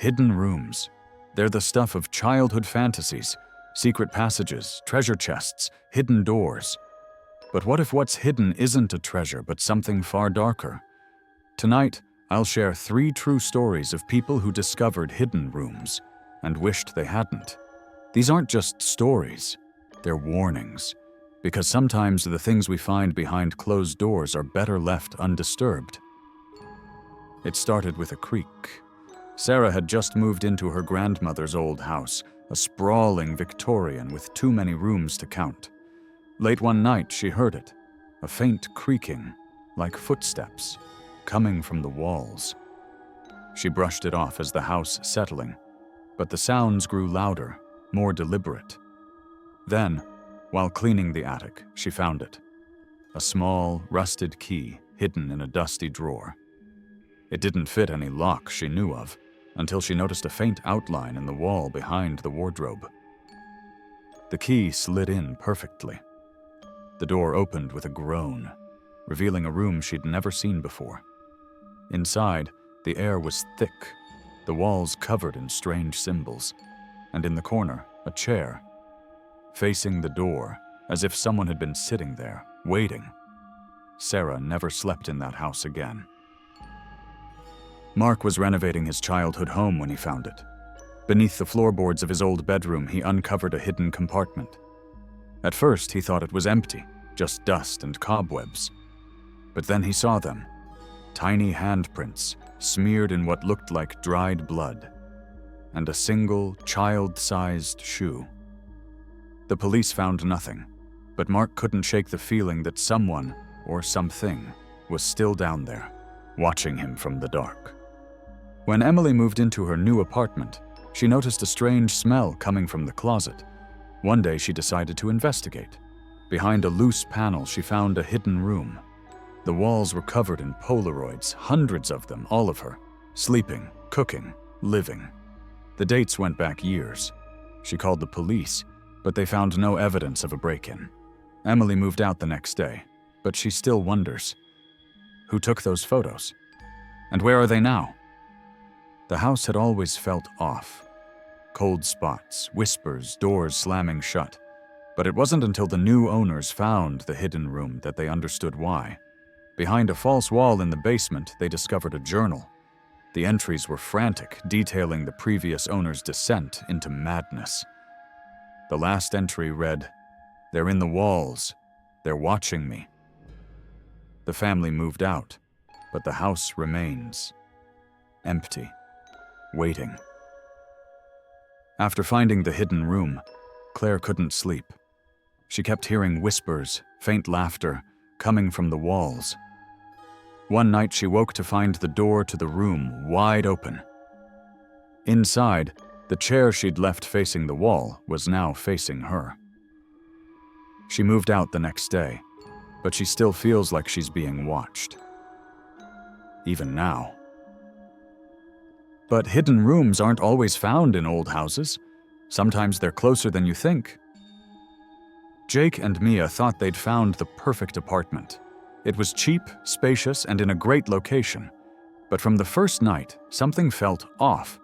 Hidden rooms. They're the stuff of childhood fantasies, secret passages, treasure chests, hidden doors. But what if what's hidden isn't a treasure, but something far darker? Tonight, I'll share 3 true stories of people who discovered hidden rooms and wished they hadn't. These aren't just stories, they're warnings. Because sometimes the things we find behind closed doors are better left undisturbed. It started with a creak. Sarah had just moved into her grandmother's old house, a sprawling Victorian with too many rooms to count. Late one night, she heard it, a faint creaking, like footsteps, coming from the walls. She brushed it off as the house settling, but the sounds grew louder, more deliberate. Then, while cleaning the attic, she found it, a small, rusted key hidden in a dusty drawer. It didn't fit any lock she knew of, until she noticed a faint outline in the wall behind the wardrobe. The key slid in perfectly. The door opened with a groan, revealing a room she'd never seen before. Inside, the air was thick, the walls covered in strange symbols, and in the corner, a chair, facing the door, as if someone had been sitting there, waiting. Sarah never slept in that house again. Mark was renovating his childhood home when he found it. Beneath the floorboards of his old bedroom, he uncovered a hidden compartment. At first, he thought it was empty, just dust and cobwebs. But then he saw them, tiny handprints smeared in what looked like dried blood, and a single, child-sized shoe. The police found nothing, but Mark couldn't shake the feeling that someone, or something, was still down there, watching him from the dark. When Emily moved into her new apartment, she noticed a strange smell coming from the closet. One day she decided to investigate. Behind a loose panel, she found a hidden room. The walls were covered in Polaroids, hundreds of them, all of her, sleeping, cooking, living. The dates went back years. She called the police, but they found no evidence of a break-in. Emily moved out the next day, but she still wonders, who took those photos? And where are they now? The house had always felt off. Cold spots, whispers, doors slamming shut. But it wasn't until the new owners found the hidden room that they understood why. Behind a false wall in the basement, they discovered a journal. The entries were frantic, detailing the previous owner's descent into madness. The last entry read, "They're in the walls. They're watching me." The family moved out, but the house remains. Empty. Waiting. After finding the hidden room, Claire couldn't sleep. She kept hearing whispers, faint laughter, coming from the walls. One night she woke to find the door to the room wide open. Inside, the chair she'd left facing the wall was now facing her. She moved out the next day, but she still feels like she's being watched. Even now. But hidden rooms aren't always found in old houses. Sometimes they're closer than you think. Jake and Mia thought they'd found the perfect apartment. It was cheap, spacious, and in a great location. But from the first night, something felt off.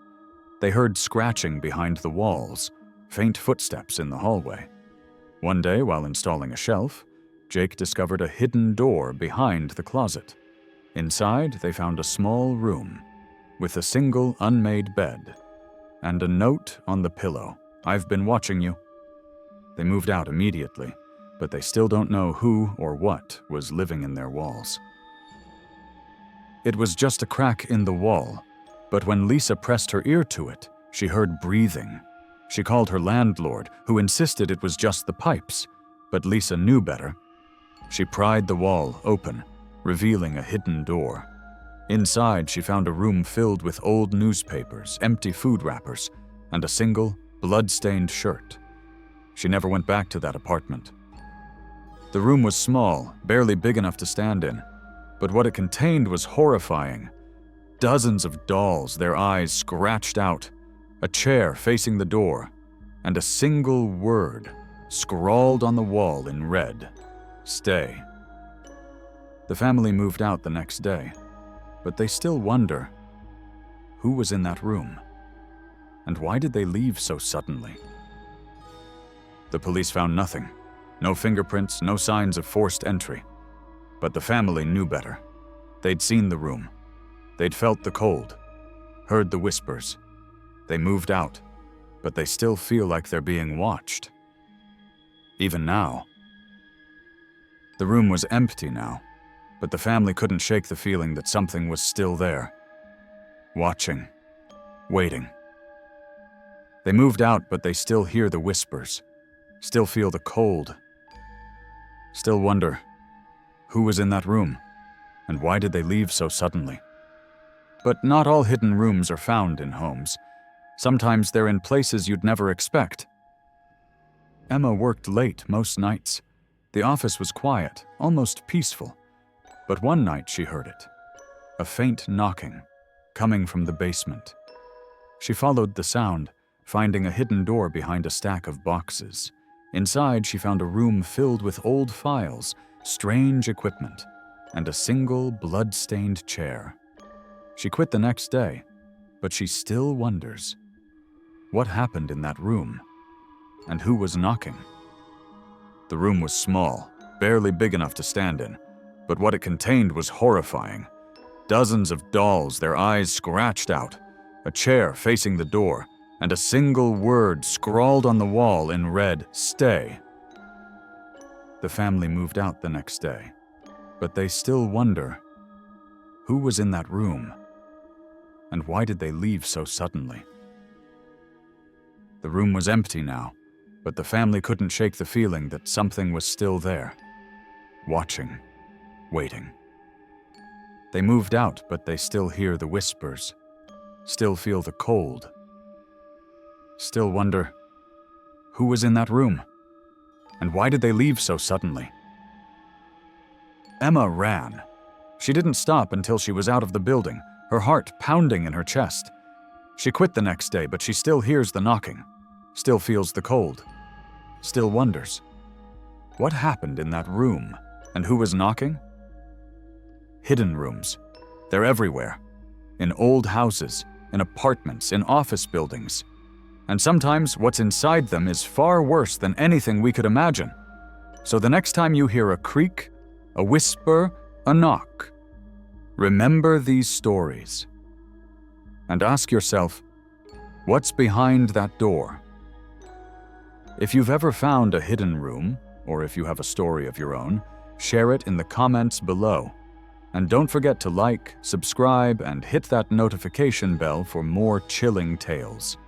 They heard scratching behind the walls, faint footsteps in the hallway. One day, while installing a shelf, Jake discovered a hidden door behind the closet. Inside, they found a small room with a single unmade bed and a note on the pillow, "I've been watching you." They moved out immediately, but they still don't know who or what was living in their walls. It was just a crack in the wall, but when Lisa pressed her ear to it, she heard breathing. She called her landlord, who insisted it was just the pipes, but Lisa knew better. She pried the wall open, revealing a hidden door. Inside, she found a room filled with old newspapers, empty food wrappers, and a single, blood-stained shirt. She never went back to that apartment. The room was small, barely big enough to stand in, but what it contained was horrifying. Dozens of dolls, their eyes scratched out, a chair facing the door, and a single word scrawled on the wall in red: "Stay." The family moved out the next day, but they still wonder, who was in that room? And why did they leave so suddenly? The police found nothing. No fingerprints, no signs of forced entry. But the family knew better. They'd seen the room. They'd felt the cold, heard the whispers. They moved out, but they still feel like they're being watched. Even now. The room was empty now, but the family couldn't shake the feeling that something was still there. Watching. Waiting. They moved out, but they still hear the whispers. Still feel the cold. Still wonder, who was in that room? And why did they leave so suddenly? But not all hidden rooms are found in homes. Sometimes they're in places you'd never expect. Emma worked late most nights. The office was quiet, almost peaceful. But one night she heard it. A faint knocking, coming from the basement. She followed the sound, finding a hidden door behind a stack of boxes. Inside, she found a room filled with old files, strange equipment, and a single blood-stained chair. She quit the next day, but she still wonders, what happened in that room? And who was knocking? The room was small, barely big enough to stand in, but what it contained was horrifying. Dozens of dolls, their eyes scratched out, a chair facing the door, and a single word scrawled on the wall in red, "Stay." The family moved out the next day, but they still wonder, who was in that room? And why did they leave so suddenly? The room was empty now, but the family couldn't shake the feeling that something was still there. Watching. Waiting. They moved out, but they still hear the whispers. Still feel the cold. Still wonder, who was in that room? And why did they leave so suddenly? Emma ran. She didn't stop until she was out of the building, her heart pounding in her chest. She quit the next day, but she still hears the knocking, still feels the cold, still wonders, what happened in that room, and who was knocking? Hidden rooms. They're everywhere. In old houses, in apartments, in office buildings. And sometimes what's inside them is far worse than anything we could imagine. So the next time you hear a creak, a whisper, a knock, remember these stories. And ask yourself, what's behind that door? If you've ever found a hidden room, or if you have a story of your own, share it in the comments below. And don't forget to like, subscribe, and hit that notification bell for more chilling tales.